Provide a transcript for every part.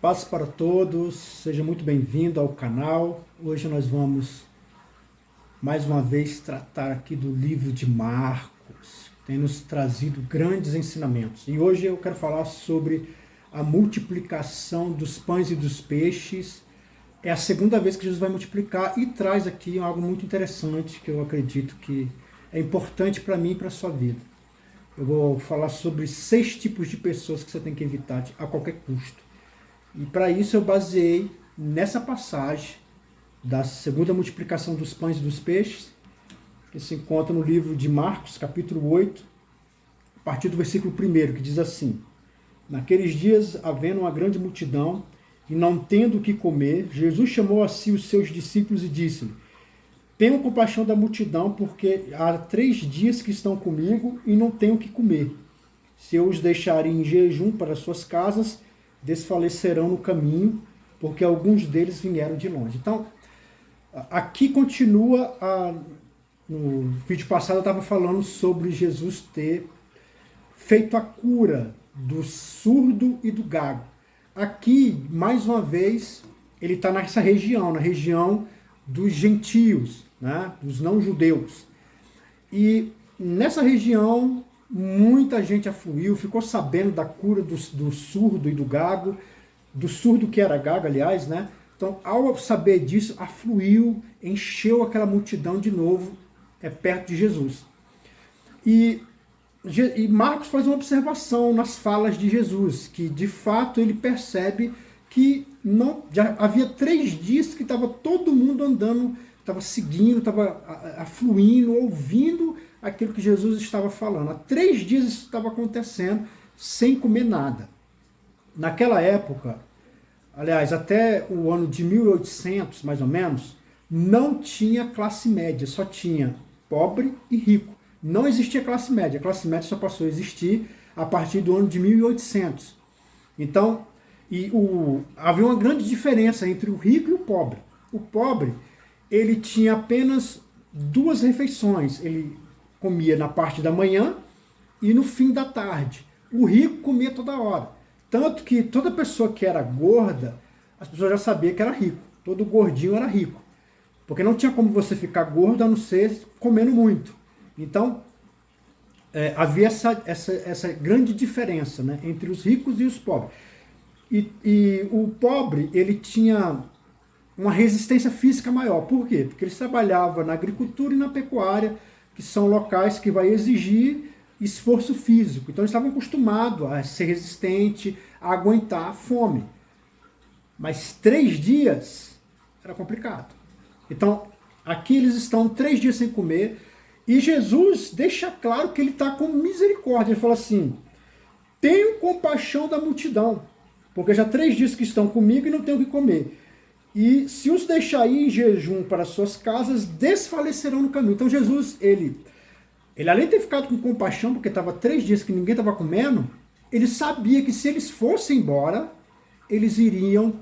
Paz para todos, seja muito bem-vindo ao canal. Hoje nós vamos mais uma vez tratar aqui do livro de Marcos, que tem nos trazido grandes ensinamentos. E hoje eu quero falar sobre a multiplicação dos pães e dos peixes. É a segunda vez que Jesus vai multiplicar e traz aqui algo muito interessante que eu acredito que é importante para mim e para a sua vida. Eu vou falar sobre 6 tipos de pessoas que você tem que evitar a qualquer custo. E para isso eu baseei nessa passagem da segunda multiplicação dos pães e dos peixes, que se encontra no livro de Marcos, capítulo 8, a partir do versículo 1, que diz assim: Naqueles dias, havendo uma grande multidão, e não tendo o que comer, Jesus chamou a si os seus discípulos e disse-lhe: Tenham compaixão da multidão, porque há 3 dias que estão comigo e não tenho o que comer. Se eu os deixarem em jejum para suas casas, desfalecerão no caminho, porque alguns deles vieram de longe. Então, aqui continua, no vídeo passado eu estava falando sobre Jesus ter feito a cura do surdo e do gago. Aqui, mais uma vez, ele está nessa região, na região dos gentios, né, dos não-judeus. E nessa região, muita gente afluiu, ficou sabendo da cura do surdo e do gago, do surdo que era gago, aliás, né? Então, ao saber disso, afluiu, encheu aquela multidão de novo, perto de Jesus. E Marcos faz uma observação nas falas de Jesus, que de fato ele percebe que não, já havia 3 dias que estava todo mundo andando, estava seguindo, estava afluindo, ouvindo aquilo que Jesus estava falando. Há 3 dias isso estava acontecendo sem comer nada. Naquela época, aliás, até o ano de 1800, mais ou menos, não tinha classe média, só tinha pobre e rico. Não existia classe média. A classe média só passou a existir a partir do ano de 1800. Então, havia uma grande diferença entre o rico e o pobre. O pobre, ele tinha apenas 2 refeições. Ele comia na parte da manhã e no fim da tarde. O rico comia toda hora. Tanto que toda pessoa que era gorda, as pessoas já sabiam que era rico. Todo gordinho era rico. Porque não tinha como você ficar gordo a não ser comendo muito. Então, havia essa grande diferença, né, entre os ricos e os pobres. E o pobre, ele tinha uma resistência física maior. Por quê? Porque ele trabalhava na agricultura e na pecuária, que são locais que vai exigir esforço físico. Então eles estavam acostumados a ser resistente, a aguentar a fome. Mas 3 dias era complicado. Então aqui eles estão 3 dias sem comer e Jesus deixa claro que ele está com misericórdia. Ele fala assim: tenho compaixão da multidão, porque já 3 dias que estão comigo e não tenho o que comer. E se os deixar ir em jejum para suas casas, desfalecerão no caminho. Então Jesus, ele além de ter ficado com compaixão, porque estava 3 dias que ninguém estava comendo, ele sabia que se eles fossem embora, eles iriam,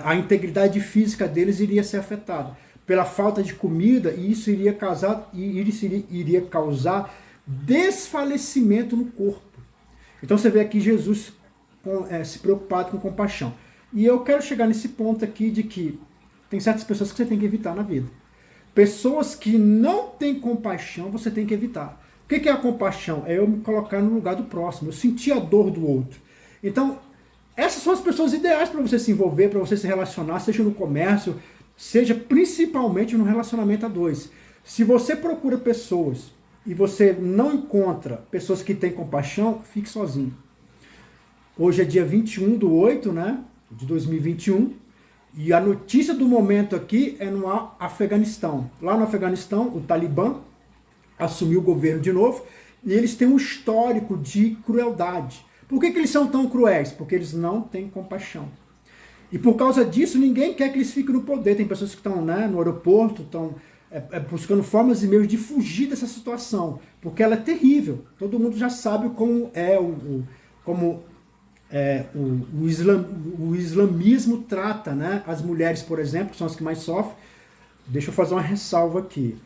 a integridade física deles iria ser afetada pela falta de comida, e isso iria causar desfalecimento no corpo. Então você vê aqui Jesus se preocupado com compaixão. E eu quero chegar nesse ponto aqui de que tem certas pessoas que você tem que evitar na vida. Pessoas que não têm compaixão, você tem que evitar. O que é a compaixão? É eu me colocar no lugar do próximo, eu sentir a dor do outro. Então, essas são as pessoas ideais para você se envolver, para você se relacionar, seja no comércio, seja principalmente no relacionamento a 2. Se você procura pessoas e você não encontra pessoas que têm compaixão, fique sozinho. Hoje é dia 21/8, né, de 2021, e a notícia do momento aqui é no Afeganistão. Lá no Afeganistão, o Talibã assumiu o governo de novo, e eles têm um histórico de crueldade. Por que eles são tão cruéis? Porque eles não têm compaixão. E por causa disso, ninguém quer que eles fiquem no poder. Tem pessoas que estão, né, no aeroporto, estão buscando formas e meios de fugir dessa situação, porque ela é terrível. Todo mundo já sabe como o islamismo trata, né, as mulheres, por exemplo, que são as que mais sofrem. Deixa eu fazer uma ressalva aqui.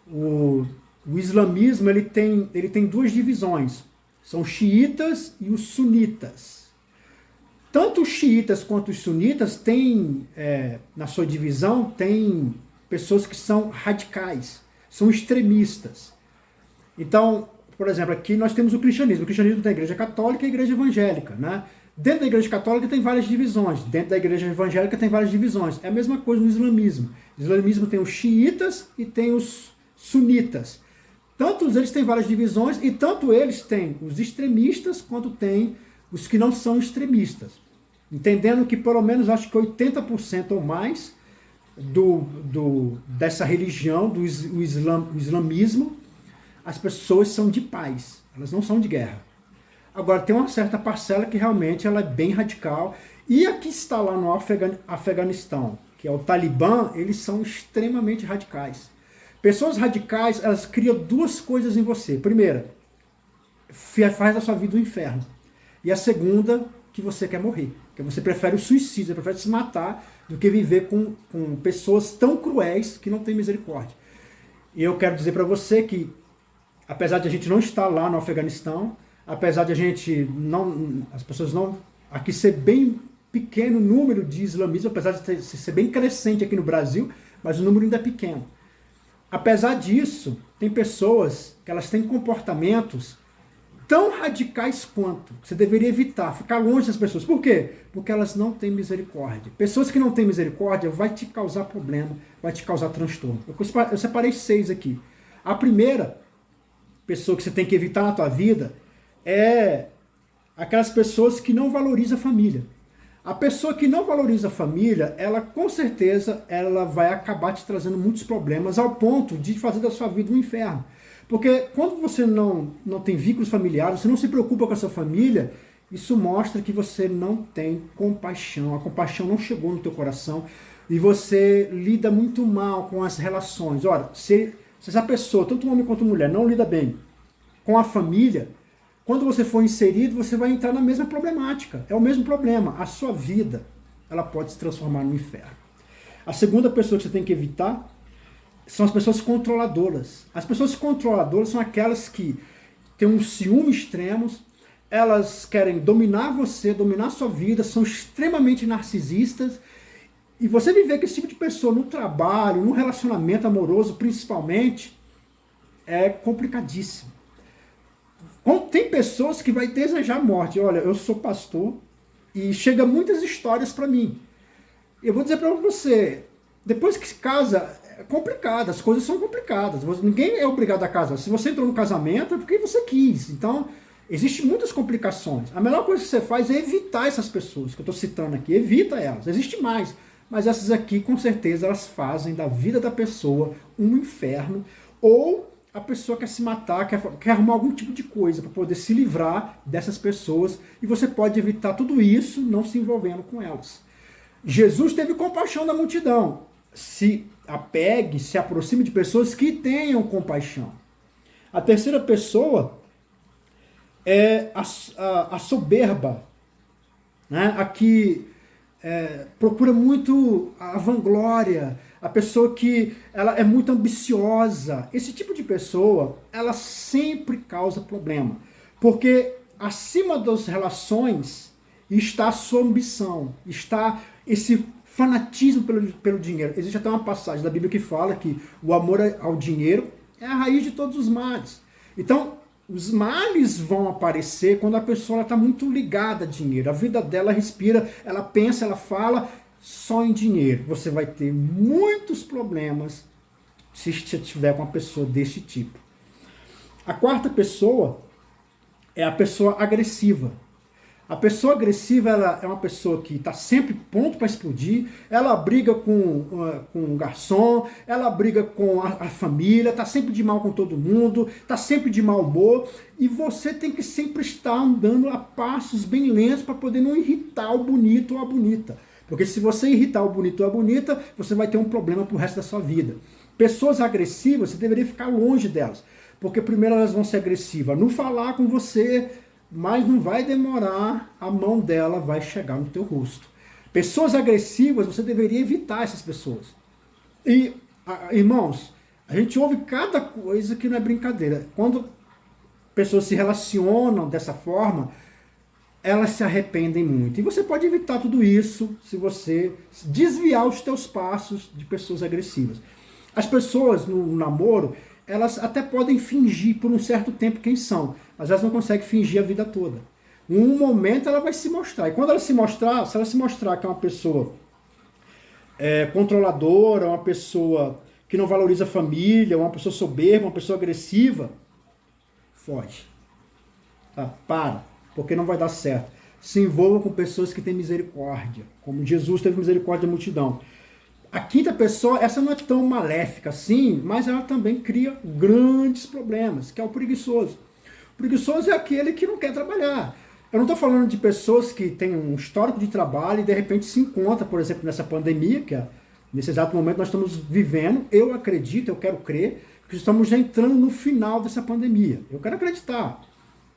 O islamismo ele tem 2 divisões. São os xiitas e os sunitas. Tanto os xiitas quanto os sunitas têm, na sua divisão, tem pessoas que são radicais, são extremistas. Então, por exemplo, aqui nós temos o cristianismo. O cristianismo tem a igreja católica e a igreja evangélica, né? Dentro da igreja católica tem várias divisões, dentro da igreja evangélica tem várias divisões. É a mesma coisa no islamismo. O islamismo tem os xiitas e tem os sunitas. Tanto eles têm várias divisões e tanto eles têm os extremistas quanto tem os que não são extremistas. Entendendo que pelo menos acho que 80% ou mais dessa religião, do islamismo, as pessoas são de paz, elas não são de guerra. Agora, tem uma certa parcela que realmente ela é bem radical. E aqui está lá no Afeganistão, que é o Talibã, eles são extremamente radicais. Pessoas radicais, elas criam duas coisas em você. Primeira, faz da sua vida um inferno. E a segunda, que você quer morrer. Que você prefere o suicídio, você prefere se matar do que viver com pessoas tão cruéis que não têm misericórdia. E eu quero dizer para você que, apesar de a gente não estar lá no Afeganistão, apesar de a gente não, as pessoas não, aqui ser bem pequeno o número de islamismo, apesar de ser bem crescente aqui no Brasil, mas o número ainda é pequeno. Apesar disso, tem pessoas que elas têm comportamentos tão radicais quanto. Você deveria evitar, ficar longe das pessoas. Por quê? Porque elas não têm misericórdia. Pessoas que não têm misericórdia vai te causar problema, vai te causar transtorno. Eu separei 6 aqui. A primeira pessoa que você tem que evitar na tua vida é aquelas pessoas que não valorizam a família. A pessoa que não valoriza a família, ela com certeza ela vai acabar te trazendo muitos problemas ao ponto de fazer da sua vida um inferno. Porque quando você não tem vínculos familiares, você não se preocupa com a sua família, isso mostra que você não tem compaixão. A compaixão não chegou no teu coração e você lida muito mal com as relações. Ora, se essa pessoa, tanto homem quanto mulher, não lida bem com a família, quando você for inserido, você vai entrar na mesma problemática. É o mesmo problema. A sua vida, ela pode se transformar no inferno. A segunda pessoa que você tem que evitar são as pessoas controladoras. As pessoas controladoras são aquelas que têm um ciúme extremo, elas querem dominar você, dominar a sua vida, são extremamente narcisistas. E você viver com esse tipo de pessoa no trabalho, no relacionamento amoroso, principalmente, é complicadíssimo. Tem pessoas que vai desejar a morte. Olha, eu sou pastor e chega muitas histórias para mim. Eu vou dizer para você, depois que se casa, é complicado, as coisas são complicadas. Ninguém é obrigado a casar. Se você entrou no casamento, é porque você quis. Então, existem muitas complicações. A melhor coisa que você faz é evitar essas pessoas que eu estou citando aqui. Evita elas. Existem mais. Mas essas aqui, com certeza, elas fazem da vida da pessoa um inferno. Ou a pessoa quer se matar, quer arrumar algum tipo de coisa para poder se livrar dessas pessoas. E você pode evitar tudo isso não se envolvendo com elas. Jesus teve compaixão da multidão. Se apegue, se aproxime de pessoas que tenham compaixão. A terceira pessoa é a soberba, né? A que procura muito a vanglória, a pessoa que ela é muito ambiciosa. Esse tipo de pessoa, ela sempre causa problema, porque acima das relações está a sua ambição, está esse fanatismo pelo dinheiro. Existe até uma passagem da Bíblia que fala que o amor ao dinheiro é a raiz de todos os males. Então, os males vão aparecer quando a pessoa está muito ligada a dinheiro. A vida dela respira, ela pensa, ela fala só em dinheiro. Você vai ter muitos problemas se estiver com uma pessoa desse tipo. A quarta pessoa é a pessoa agressiva. A pessoa agressiva, ela é uma pessoa que está sempre pronto para explodir, ela briga com o garçom, ela briga com a família, está sempre de mal com todo mundo, está sempre de mau humor, e você tem que sempre estar andando a passos bem lentos para poder não irritar o bonito ou a bonita. Porque se você irritar o bonito ou a bonita, você vai ter um problema para o resto da sua vida. Pessoas agressivas, você deveria ficar longe delas, porque primeiro elas vão ser agressivas no falar com você, mas não vai demorar, a mão dela vai chegar no teu rosto. Pessoas agressivas, você deveria evitar essas pessoas. E, irmãos, a gente ouve cada coisa que não é brincadeira. Quando pessoas se relacionam dessa forma, elas se arrependem muito. E você pode evitar tudo isso se você desviar os teus passos de pessoas agressivas. As pessoas no namoro, elas até podem fingir por um certo tempo quem são, mas elas não conseguem fingir a vida toda. Em um momento ela vai se mostrar. E quando ela se mostrar, se ela se mostrar que é uma pessoa controladora, uma pessoa que não valoriza a família, uma pessoa soberba, uma pessoa agressiva, foge. Tá? Para, porque não vai dar certo. Se envolva com pessoas que têm misericórdia, como Jesus teve misericórdia da multidão. A quinta pessoa, essa não é tão maléfica assim, mas ela também cria grandes problemas, que é o preguiçoso. O preguiçoso é aquele que não quer trabalhar. Eu não estou falando de pessoas que têm um histórico de trabalho e de repente se encontra, por exemplo, nessa pandemia, que nesse exato momento nós estamos vivendo. Eu acredito, eu quero crer, que estamos já entrando no final dessa pandemia. Eu quero acreditar.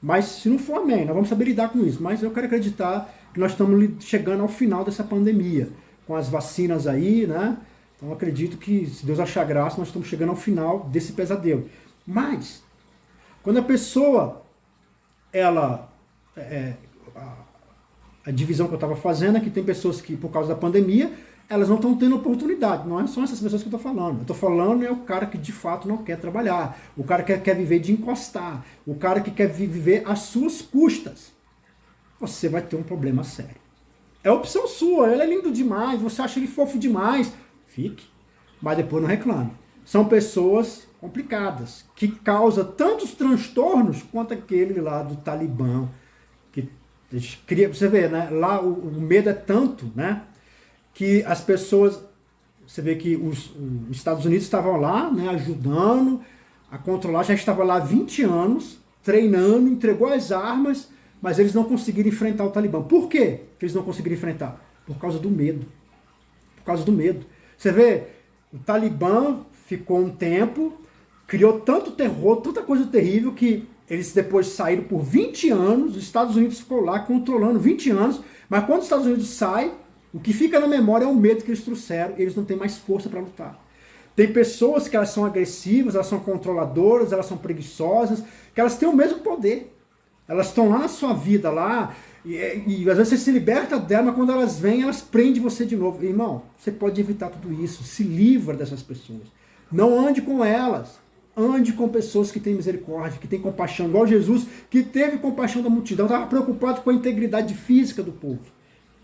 Mas se não for, amém, nós vamos saber lidar com isso. Mas eu quero acreditar que nós estamos chegando ao final dessa pandemia, com as vacinas aí, né? Então eu acredito que, se Deus achar graça, nós estamos chegando ao final desse pesadelo. Mas, quando a pessoa, a divisão que eu estava fazendo é que tem pessoas que, por causa da pandemia, elas não estão tendo oportunidade. Não são essas pessoas que eu estou falando. Eu estou falando é o cara que de fato não quer trabalhar, o cara que quer viver de encostar, o cara que quer viver às suas custas. Você vai ter um problema sério. É opção sua, ele é lindo demais, você acha ele fofo demais, fique, mas depois não reclame. São pessoas complicadas, que causam tantos transtornos quanto aquele lá do Talibã, que cria, você vê, né? Lá o medo é tanto, né? Que as pessoas, você vê que os Estados Unidos estavam lá, né, ajudando a controlar, já estava lá há 20 anos, treinando, entregou as armas, mas eles não conseguiram enfrentar o Talibã. Por quê que eles não conseguiram enfrentar? Por causa do medo. Por causa do medo. Você vê, o Talibã ficou um tempo, criou tanto terror, tanta coisa terrível, que eles depois saíram por 20 anos, os Estados Unidos ficou lá controlando 20 anos, mas quando os Estados Unidos saem, o que fica na memória é o medo que eles trouxeram, e eles não têm mais força para lutar. Tem pessoas que elas são agressivas, elas são controladoras, elas são preguiçosas, que elas têm o mesmo poder. Elas estão lá na sua vida, lá, e às vezes você se liberta dela, mas quando elas vêm, elas prendem você de novo. Irmão, você pode evitar tudo isso, se livra dessas pessoas. Não ande com elas. Ande com pessoas que têm misericórdia, que têm compaixão, igual Jesus, que teve compaixão da multidão, estava preocupado com a integridade física do povo.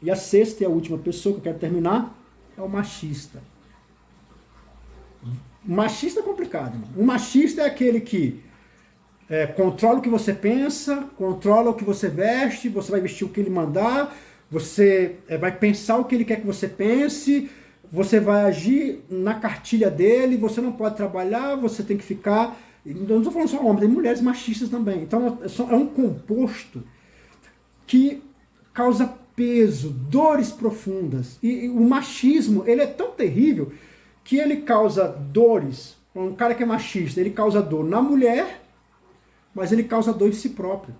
E a sexta e a última pessoa que eu quero terminar é o machista. O machista é complicado, irmão. O machista é aquele que controla o que você pensa, controla o que você veste, você vai vestir o que ele mandar, você vai pensar o que ele quer que você pense, você vai agir na cartilha dele, você não pode trabalhar, você tem que ficar... Eu não estou falando só homens, tem mulheres machistas também. Então é um composto que causa peso, dores profundas. E o machismo, ele é tão terrível que ele causa dores. Um cara que é machista, ele causa dor na mulher, mas ele causa dor em si próprio.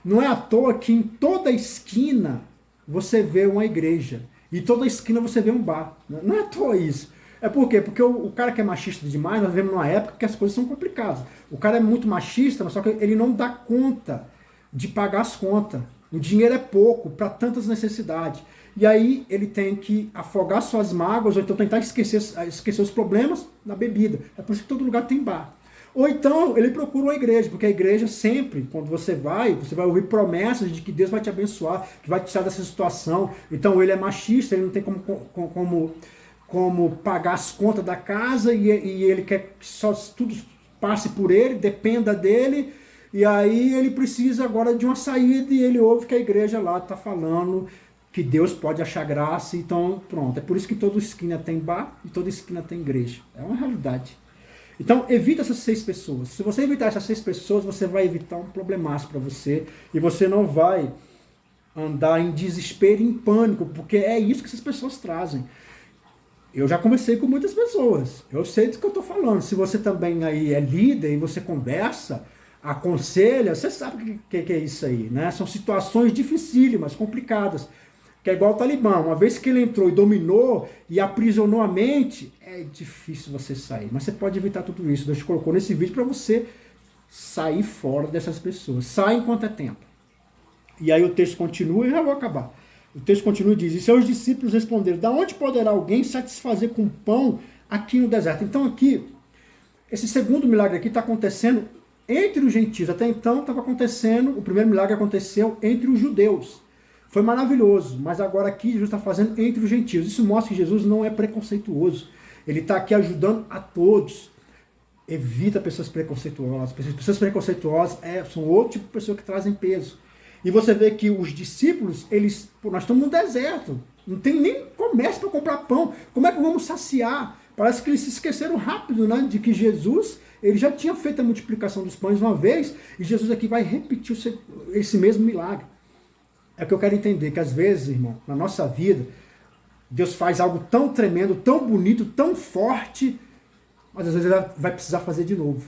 Não é à toa que em toda esquina você vê uma igreja. E em toda esquina você vê um bar. Não é à toa isso. É por quê? Porque o cara que é machista demais, nós vivemos numa época que as coisas são complicadas. O cara é muito machista, mas só que ele não dá conta de pagar as contas. O dinheiro é pouco para tantas necessidades. E aí ele tem que afogar suas mágoas, ou então tentar esquecer os problemas na bebida. É por isso que todo lugar tem bar. Ou então ele procura uma igreja, porque a igreja sempre, quando você vai ouvir promessas de que Deus vai te abençoar, que vai te tirar dessa situação. Então ele é machista, ele não tem como pagar as contas da casa, e ele quer que só tudo passe por ele, dependa dele, e aí ele precisa agora de uma saída, e ele ouve que a igreja lá está falando que Deus pode achar graça, então pronto. É por isso que toda esquina tem bar e toda esquina tem igreja. É uma realidade. Então, evita essas 6 pessoas. Se você evitar essas 6 pessoas, você vai evitar um problemaço para você. E você não vai andar em desespero e em pânico, porque é isso que essas pessoas trazem. Eu já conversei com muitas pessoas. Eu sei do que eu estou falando. Se você também aí é líder e você conversa, aconselha, você sabe o que é isso aí, né? São situações dificílimas, complicadas. Que é igual o Talibã. Uma vez que ele entrou e dominou e aprisionou a mente, é difícil você sair. Mas você pode evitar tudo isso. Deus te colocou nesse vídeo para você sair fora dessas pessoas. Sai enquanto é tempo. E aí o texto continua, e já vou acabar. O texto continua e diz, e seus discípulos responderam, da onde poderá alguém satisfazer com pão aqui no deserto? Então aqui, esse segundo milagre aqui está acontecendo entre os gentios. Até então estava acontecendo, o primeiro milagre aconteceu entre os judeus. Foi maravilhoso, mas agora aqui Jesus está fazendo entre os gentios. Isso mostra que Jesus não é preconceituoso. Ele está aqui ajudando a todos. Evita pessoas preconceituosas. Pessoas preconceituosas são outro tipo de pessoa que trazem peso. E você vê que os discípulos, nós estamos no deserto. Não tem nem comércio para comprar pão. Como é que vamos saciar? Parece que eles se esqueceram rápido, né, de que Jesus, ele já tinha feito a multiplicação dos pães uma vez, e Jesus aqui vai repetir esse mesmo milagre. É o que eu quero entender, que às vezes, irmão, na nossa vida, Deus faz algo tão tremendo, tão bonito, tão forte, mas às vezes ele vai precisar fazer de novo.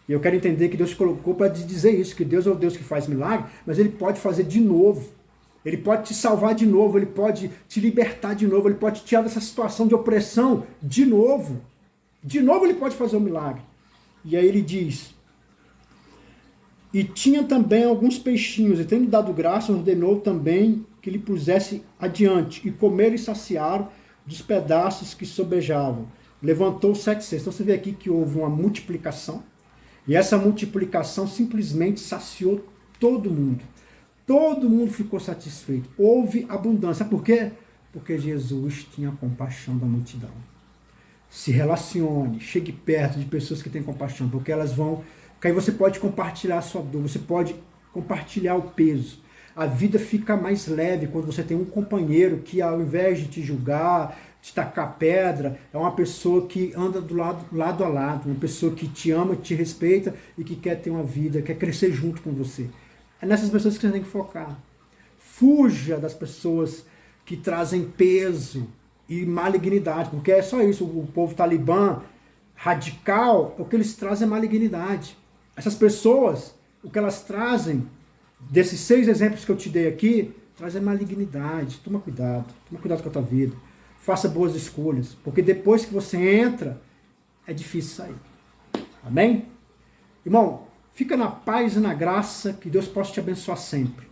E eu quero entender que Deus colocou para dizer isso, que Deus é o Deus que faz milagre, mas ele pode fazer de novo. Ele pode te salvar de novo, ele pode te libertar de novo, ele pode te tirar dessa situação de opressão de novo. De novo ele pode fazer um milagre. E aí ele diz, e tinha também alguns peixinhos, e tendo dado graça, ordenou também que lhe pusesse adiante, e comeram e saciaram dos pedaços que sobejavam. Levantou 7 cestos. Então você vê aqui que houve uma multiplicação, e essa multiplicação simplesmente saciou todo mundo. Todo mundo ficou satisfeito. Houve abundância. Por quê? Porque Jesus tinha compaixão da multidão. Se relacione, chegue perto de pessoas que têm compaixão, porque elas vão... Porque aí você pode compartilhar a sua dor, você pode compartilhar o peso. A vida fica mais leve quando você tem um companheiro que, ao invés de te julgar, te tacar pedra, é uma pessoa que anda do lado a lado, uma pessoa que te ama, te respeita e que quer ter uma vida, quer crescer junto com você. É nessas pessoas que você tem que focar. Fuja das pessoas que trazem peso e malignidade, porque é só isso. O povo talibã radical, o que eles trazem é malignidade. Essas pessoas, o que elas trazem, desses 6 exemplos que eu te dei aqui, trazem malignidade. Toma cuidado com a tua vida. Faça boas escolhas, porque depois que você entra, é difícil sair. Amém? Irmão, fica na paz e na graça, que Deus possa te abençoar sempre.